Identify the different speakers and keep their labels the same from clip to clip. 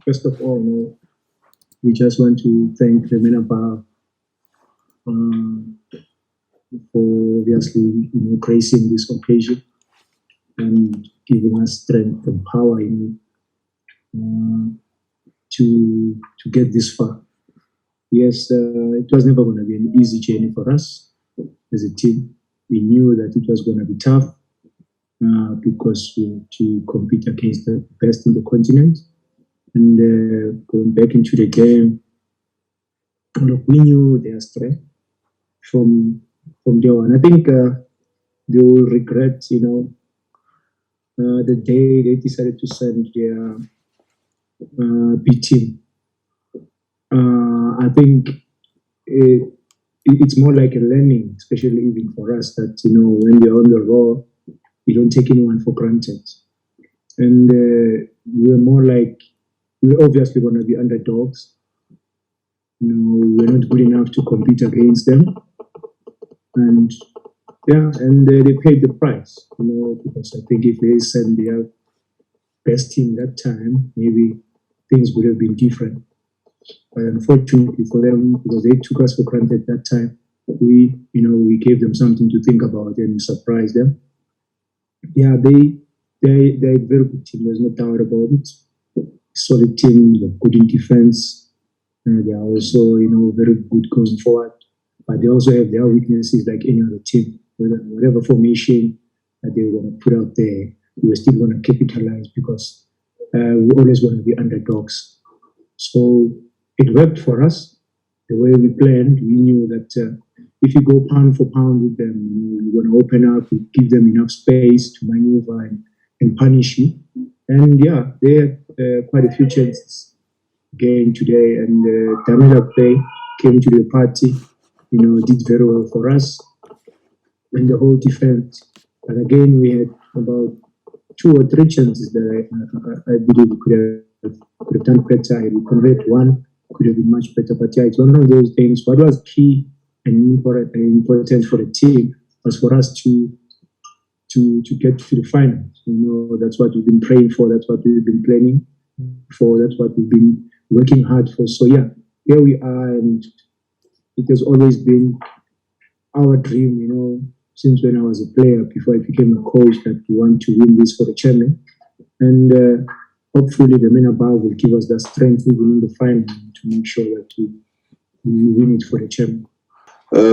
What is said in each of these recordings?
Speaker 1: first of all, we just want to thank the Menaba for obviously gracing this occasion and giving us strength and power to get this far. Yes, it was never going to be an easy journey for us as a team. We knew that it was going to be tough because we had to compete against the best in the continent. And going back into the game, look, we knew their strength from day on. I think they will regret, the day they decided to send their B team. I think it's more like a learning, especially even for us, that when we're on the road, we don't take anyone for granted. And we're more like, we're obviously going to be underdogs. We're not good enough to compete against them. And they paid the price, because I think if they sent their best team that time, maybe things would have been different. But unfortunately for them, because they took us for granted that time, we gave them something to think about and surprised them. Yeah, they're a very good team. There's no doubt about it. Solid team, they're good in defense. They are also, very good going forward. But they also have their weaknesses like any other team. Whatever formation that they were going to put out there, we were still going to capitalize because we always want to be underdogs. So it worked for us. The way we planned, we knew that if you go pound for pound with them, you're going to open up, you give them enough space to maneuver and punish you. And yeah, they had quite a few chances again today. And Damila Play came to the party, did very well for us and the whole defense. But again, we had about 2 or 3 chances that I believe we could have done better. We converted one, could have been much better. But yeah, it's one of those things. What was key and important for the team was for us to get to the finals. That's what we've been praying for. That's what we've been planning for. That's what we've been working hard for. So yeah, here we are, and it has always been our dream, since when I was a player, before I became a coach, that we want to win this for the champion. And hopefully the Menaba will give us that strength even in the final to make sure that we win it for the champion.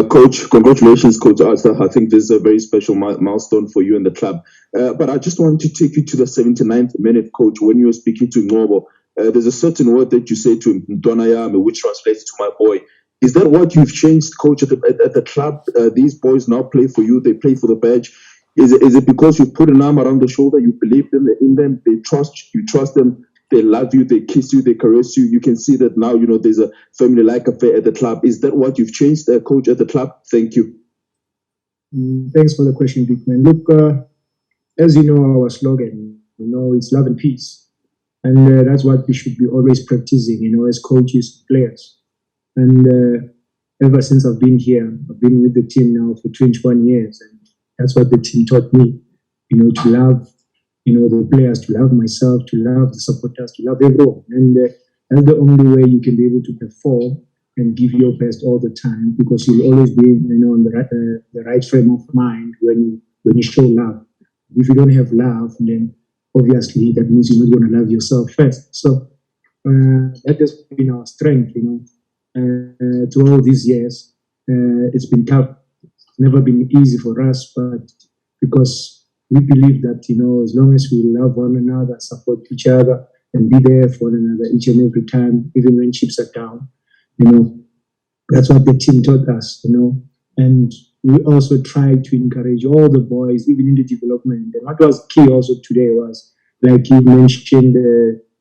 Speaker 2: Coach, congratulations, Coach Arthur. I think this is a very special milestone for you and the club. But I just want to take you to the 79th minute, Coach. When you were speaking to Ngobo, there's a certain word that you say to Mdwanayame, which translates to my boy. Is that what you've changed, Coach, at the club? These boys now play for you. They play for the badge. Is it because you put an arm around the shoulder, you believe in them, you trust them, they love you, they kiss you, they caress you. You can see that now, there's a family-like affair at the club. Is that what you've changed, Coach, at the club? Thank you.
Speaker 1: Thanks for the question, Big Man. Look, as you know, our slogan, it's love and peace. And that's what we should be always practicing, as coaches, players. And ever since I've been here, I've been with the team now for 21 years. And that's what the team taught me, to love, the players, to love myself, to love the supporters, to love everyone. And that's the only way you can be able to perform and give your best all the time, because you'll always be, on the right frame of mind when you show love. If you don't have love, then obviously that means you're not going to love yourself first. So that has been our strength, through all these years. It's been tough. It's never been easy for us, but because we believe that, as long as we love one another, support each other, and be there for one another each and every time, even when chips are down, that's what the team taught us, and we also tried to encourage all the boys, even in the development. And what was key also today was, like you mentioned,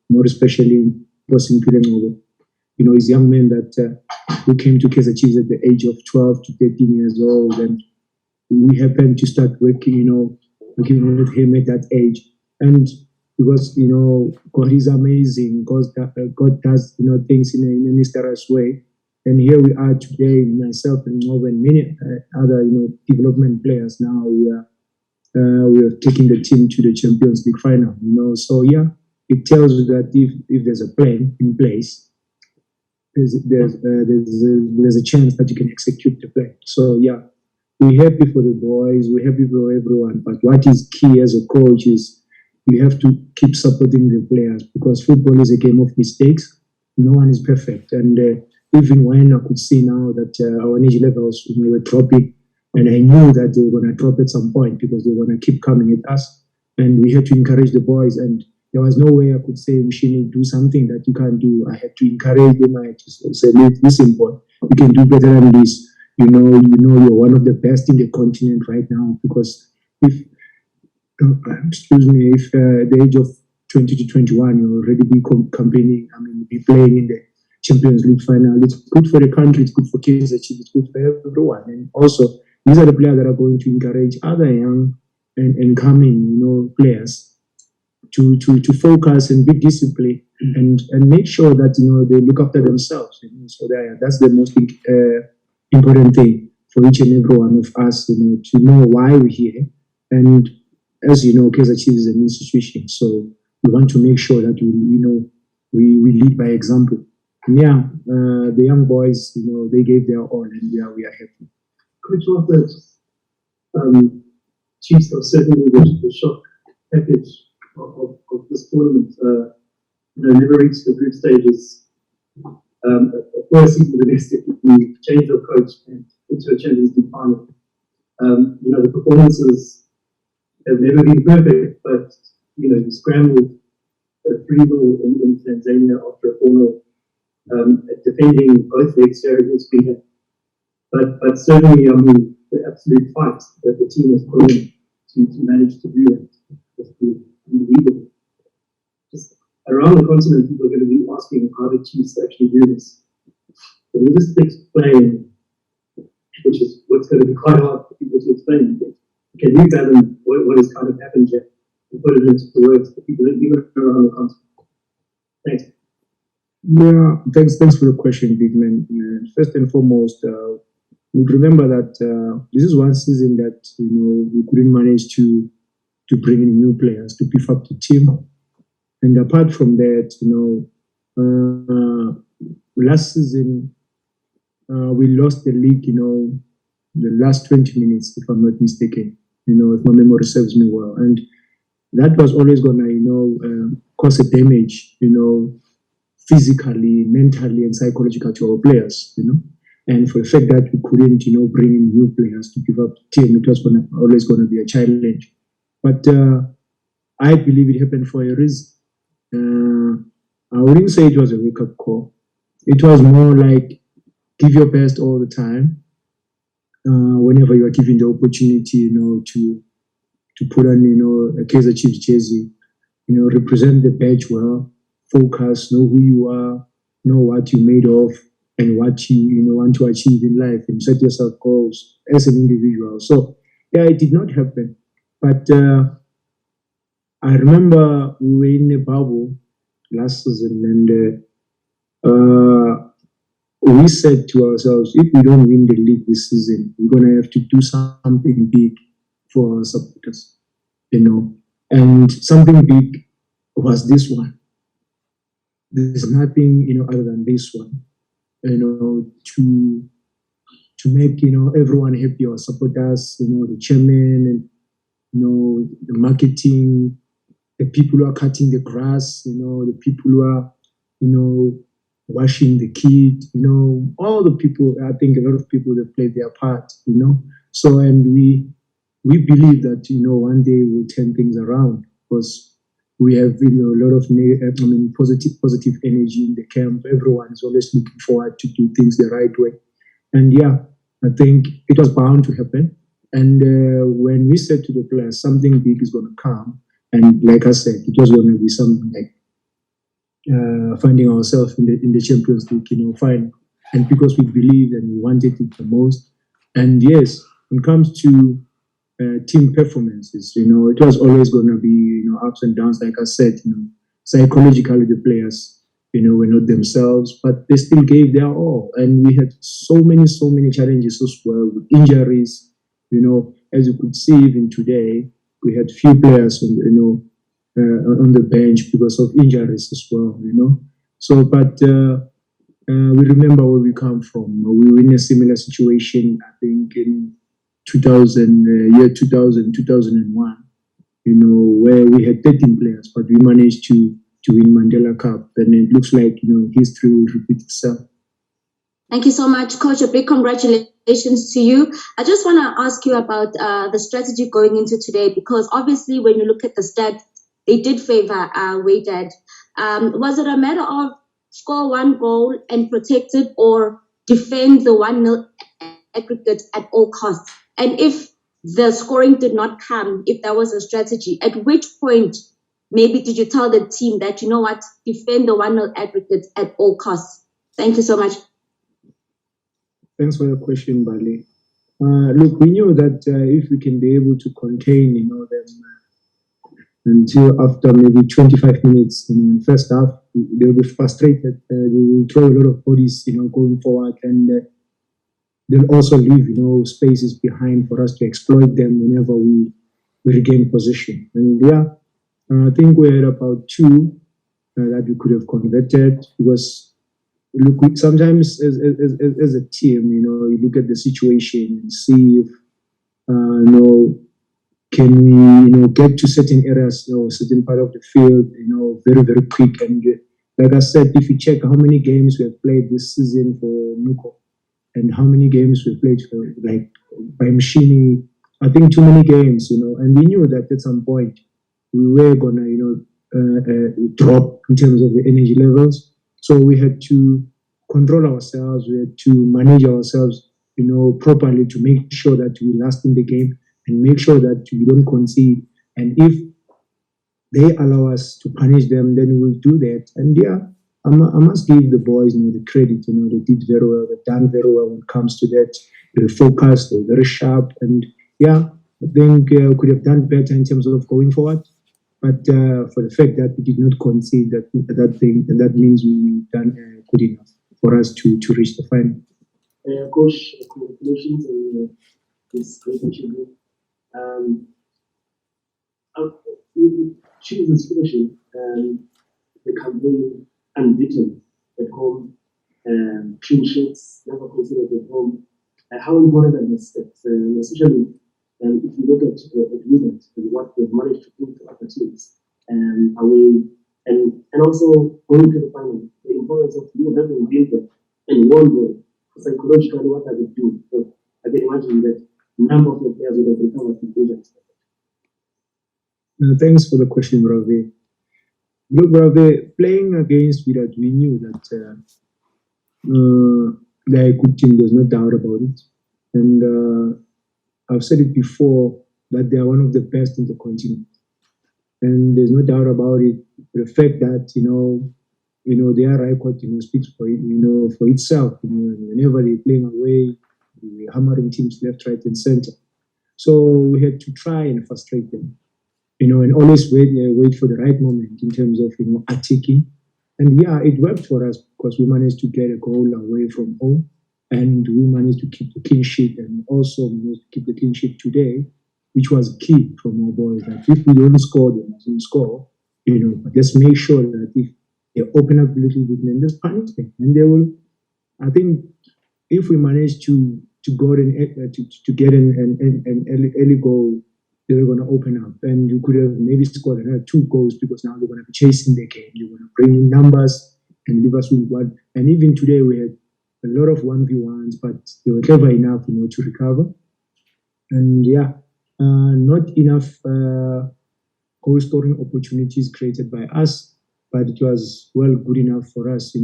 Speaker 1: more especially Bosin Pirengobo, his young men that who came to Kaizer Chiefs at the age of 12 to 13 years old, and we happened to start working, working with him at that age. And because, God is amazing, God does, things in a mysterious way. And here we are today, myself and more than many other, development players. Now we are taking the team to the Champions League Final. So yeah, it tells you that if there's a plan in place, there's a chance that you can execute the plan. So yeah, we're happy for the boys, we're happy for everyone. But what is key as a coach is you have to keep supporting the players, because football is a game of mistakes. No one is perfect, and even when I could see now that our energy levels were dropping, and I knew that they were going to drop at some point because they were going to keep coming at us, and we had to encourage the boys. And there was no way I could say, Mshini, do something that you can't do. I had to encourage them. I had to say, listen, boy, you can do better than this. You're one of the best in the continent right now. Because if the age of 20 to 21, you already be campaigning. I mean, be playing in the Champions League Final. It's good for the country. It's good for Kaizer Chiefs. It's good for everyone. And also, these are the players that are going to encourage other young and coming, players to focus and be disciplined and make sure that they look after themselves. So that's the most important thing for each and every one of us. To know why we're here. And as you know, Kaizer Chiefs is an institution, so we want to make sure that we lead by example. And the young boys, they gave their all, and we are happy.
Speaker 3: Coach Arthur, Chiefs are certainly the shock package of this tournament. Never reached the group stages. First season domestic, we changed our coach and into a Champions League Final. The performances have never been perfect, but you scrambled a 3-0 in Tanzania after a 4-0, defending both legs very speaker. But certainly, the absolute fight that the team has put in to manage to do that has been unbelievable. Just around the continent, people are going to be asking how the Chiefs actually do this. But we'll just explain, which is what's going to be quite hard for people to explain. Can you fathom what has kind of happened here and put it into words for people even around the continent? Thanks.
Speaker 1: Yeah, thanks for the question, big man. First and foremost, remember that this is one season that we couldn't manage to bring in new players to beef up the team. And apart from that, last season we lost the league. The last 20 minutes, if I'm not mistaken. If my memory serves me well, and that was always gonna cause a damage. Physically, mentally, and psychologically to our players. And for the fact that we couldn't, bring in new players to give up the team, it was always going to be a challenge. But I believe it happened for a reason. I wouldn't say it was a wake-up call. It was more like give your best all the time. Whenever you are given the opportunity, to put on, a Kaizer Chiefs jersey, represent the badge well, focus, know who you are, know what you're made of, and what you want to achieve in life, and set yourself goals as an individual. So it did not happen. But I remember we were in a bubble last season, and we said to ourselves, if we don't win the league this season, we're going to have to do something big for our supporters, and something big was this one. There's nothing, other than this one, to make, everyone happy, our supporters, the chairman, and, the marketing, the people who are cutting the grass, the people who are, washing the kit, all the people. I think a lot of people that played their part, So, and we believe that, one day we'll turn things around, because we have, a lot of positive energy in the camp. Everyone is always looking forward to do things the right way. And I think it was bound to happen. And when we said to the players, something big is going to come, and like I said, it was going to be something like finding ourselves in the Champions League, final. And because we believed and we wanted it the most. And yes, when it comes to team performances, it was always going to be, ups and downs. Like I said, psychologically the players, were not themselves, but they still gave their all. And we had so many challenges as well, with injuries. As you could see even today, we had few players, on the bench because of injuries as well, So, but we remember where we come from. We were in a similar situation, I think, in 2001, where we had 13 players, but we managed to win Mandela Cup. And it looks like, history will repeat itself.
Speaker 4: Thank you so much, Coach. A big congratulations to you. I just want to ask you about the strategy going into today, because obviously when you look at the stats, they did favor Wydad. Was it a matter of score one goal and protect it, or defend the 1-0 aggregate at all costs? And if the scoring did not come, if that was a strategy, at which point maybe did you tell the team that, you know what, defend the 1-0 aggregate at all costs? Thank you so much.
Speaker 1: Thanks for the question, Bali. Look, we knew that if we can be able to contain, them until after maybe 25 minutes in the first half, they'll be frustrated. They will throw a lot of bodies, going forward, and they'll also leave, spaces behind for us to exploit them whenever we regain position. And I think we had about two that we could have converted, because look, sometimes as a team, you look at the situation and see if, can we, get to certain areas, certain part of the field, very, very quick. And like I said, if you check how many games we have played this season for Nuko and how many games we played for, like, by machining, I think too many games, and we knew that at some point we were going to, drop in terms of the energy levels. So we had to control ourselves, we had to manage ourselves, properly to make sure that we last in the game and make sure that we don't concede. And if they allow us to punish them, then we'll do that. And I must give the boys the credit. They did very well. They've done very well when it comes to that. They're focused. They're very sharp. And I think we could have done better in terms of going forward. But for the fact that we did not concede that thing, and that means we've done good enough for us to reach the final.
Speaker 3: Coach, congratulations on this great achievement. Chiefs is finishing the campaign unbeaten at home, clean sheets, never considered at home. How important are these steps, especially if you look at Wydad and what they've managed to do to other teams away, and also going to the final, the importance of you having been there and won there, psychologically, what does it do? Because I can imagine that number of the players would have recovered from injuries.
Speaker 1: Thanks for the question, Ravi. Look, Ravi, playing against Wydad, we knew that they're a good team, there's no doubt about it. And I've said it before that they are one of the best in the continent. And there's no doubt about it. The fact that, their record, speaks for it, for itself. Whenever they're playing away, they're hammering teams left, right, and center. So we had to try and frustrate them, and always wait for the right moment in terms of, attacking. And it worked for us because we managed to get a goal away from home, and we managed to keep the clean sheet, and also managed to keep the clean sheet today, which was key from our boys. That if we don't score, they mustn't score, but let's make sure that if they open up a little bit, then just punish them. And they will, I think, if we manage to go in, to get an early goal, they're going to open up. And you could have maybe scored another 2 goals, because now they're going to be chasing the game. They're going to bring in numbers and leave us with one. And even today, we had a lot of 1v1s, but they were clever enough, to recover. And not enough goal scoring opportunities created by us, but it was good enough for us,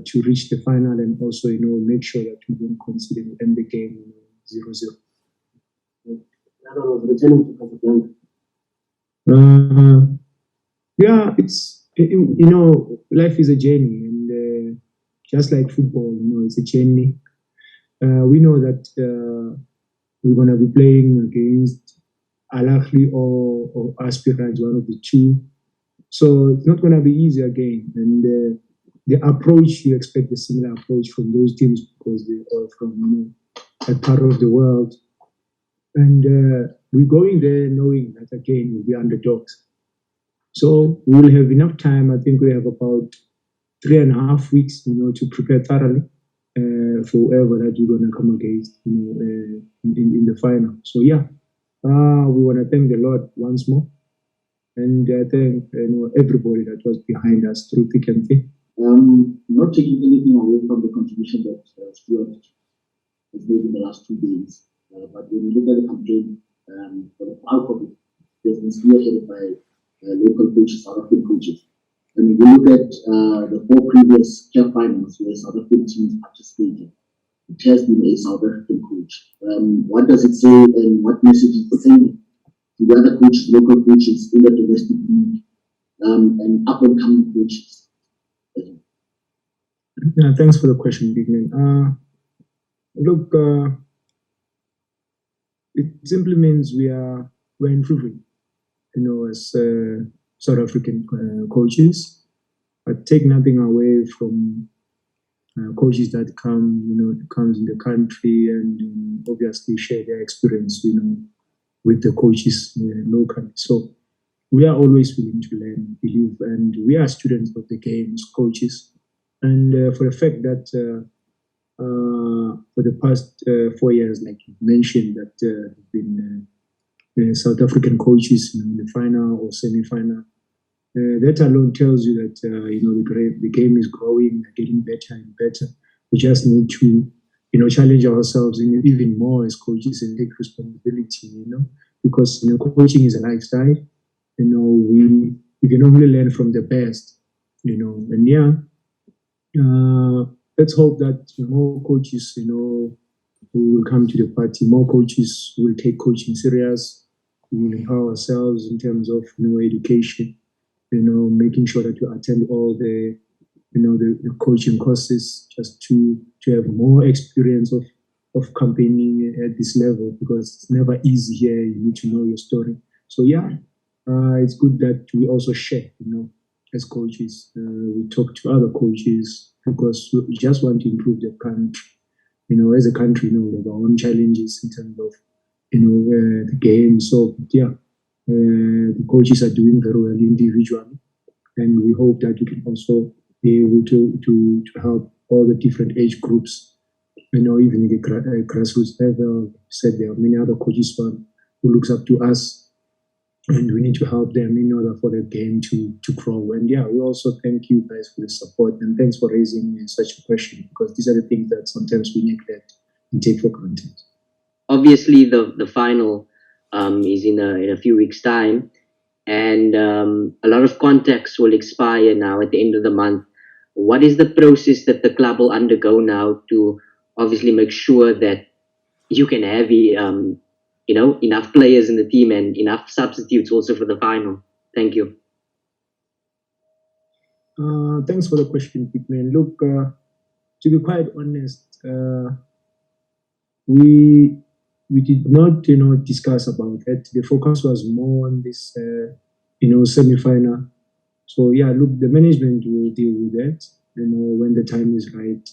Speaker 1: to reach the final, and also, make sure that we don't concede and end the game 0-0. It's life is a journey, and just like football, it's a journey. We know that we're going to be playing against Al Ahly or Aspirants, one of the two. So it's not going to be easy again. And the approach, you expect a similar approach from those teams, because they are from a part of the world. And we're going there knowing that, again, we'll be underdogs. So we will have enough time. I think we have about 3.5 weeks, to prepare thoroughly for whoever that we're going to come against, in the final. So yeah, we want to thank the Lord once more, and I thank everybody that was behind us through thick and thin.
Speaker 5: Not taking anything away from the contribution that Stuart has made in the last 2 days, but when you look at the campaign, for the bulk of it, has been spearheaded by local coaches, South African coaches. And if you look at the 4 previous CAF finals where South African teams participated, it has been a South African coach. What does it say, and what message is it sending to the other coaches, local coaches in the domestic league, and up-and-coming coaches?
Speaker 1: Thanks for the question, Big Man. Look, it simply means we're improving, as South African coaches. But take nothing away from coaches that comes in the country and obviously share their experience, with the coaches locally. So we are always willing to learn, believe, and we are students of the game as coaches. And for the fact that for the past 4 years, like you mentioned, that there have been South African coaches in the final or semi-final, that alone tells you that the game is growing, getting better and better. We just need to challenge ourselves even more as coaches and take responsibility. Because coaching is a lifestyle. We can only learn from the best. And yeah. Let's hope that more coaches, will come to the party. More coaches will take coaching serious. We will empower ourselves in terms of education. Making sure that you attend all the coaching courses, just to have more experience of campaigning at this level, because it's never easy here. You need to know your story. So yeah, it's good that we also share. As coaches, we talk to other coaches because we just want to improve the country. As a country, we have our own challenges in terms of, the game. So yeah, the coaches are doing very well individually, and we hope that we can also be able to help all the different age groups. Even the grassroots level. Said there are many other coaches who looks up to us. And we need to help them in order for the game to grow. And yeah, we also thank you guys for the support, and thanks for raising such a question, because these are the things that sometimes we neglect and take for granted.
Speaker 6: Obviously, the final is in a few weeks' time, and a lot of contracts will expire now at the end of the month. What is the process that the club will undergo now to obviously make sure that you can have enough players in the team and enough substitutes also for the final? Thank you.
Speaker 1: Thanks for the question, Pickman. Look, to be quite honest, we did not, discuss about it. The focus was more on this, semi-final. So yeah, look, the management will deal with that, when the time is right.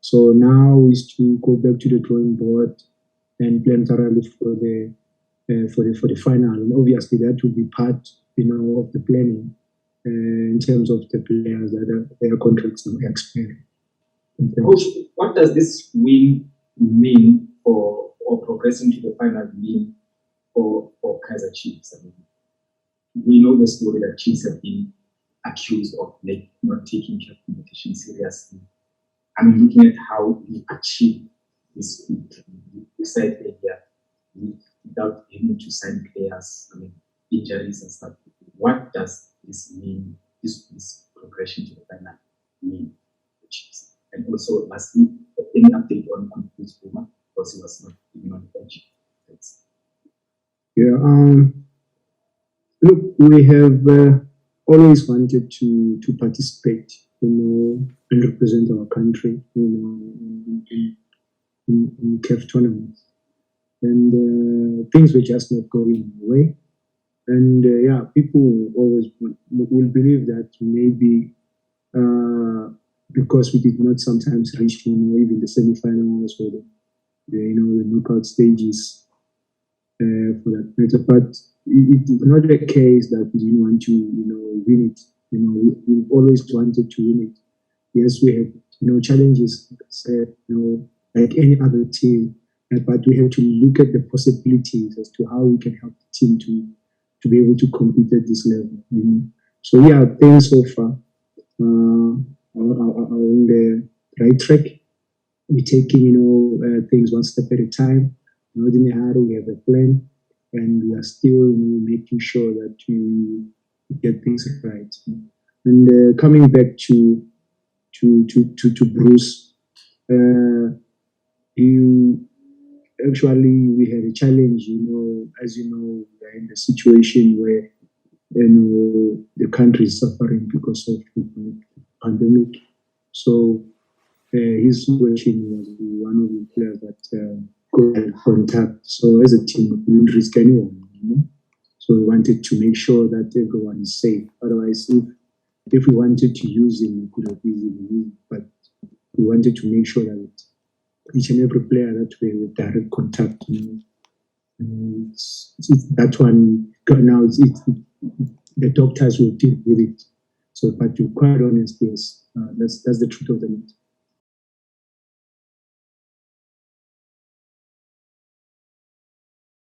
Speaker 1: So now is to go back to the drawing board and plan thoroughly for the final, and obviously that will be part, of the planning in terms of the players that their contracts are expiring.
Speaker 7: Coach, what does this win mean or progressing to the final mean for Kaizer Chiefs? I mean, we know the story that Chiefs have been accused of not taking CAF competition seriously. I mean, looking at how we achieved this feat, we said earlier, without having to sign players, injuries and stuff. What does this mean, this progression to the final mean for Chiefs? And also, lastly, any update on Chris Buma, because he was not even on the bench? Thanks.
Speaker 1: Yeah, look, we have always wanted to participate, and represent our country, in CAF tournaments. And things were just not going away. And yeah, people always will believe that maybe because we did not sometimes reach even the semi-finals or the knockout stages, for that matter. But it's not a case that we didn't want to, win it. We've always wanted to win it. Yes, we had, challenges, like any other team, but we have to look at the possibilities as to how we can help the team to be able to compete at this level. So yeah, things so far are on the right track. We're taking, things one step at a time. Not in a hurry, we have a plan, and we are still making sure that we get things right. And coming back to Bruce, we had a challenge. As you know, we are in a situation where the country is suffering because of the pandemic. So his situation was one of the players that could contact. So as a team, we didn't risk anyone. So we wanted to make sure that everyone is safe. Otherwise, if we wanted to use him, we could have easily used. But we wanted to make sure that each and every player that we have direct contact. That one now. The doctors will deal with it. So, but to be quite honest, yes, that's the truth of the matter.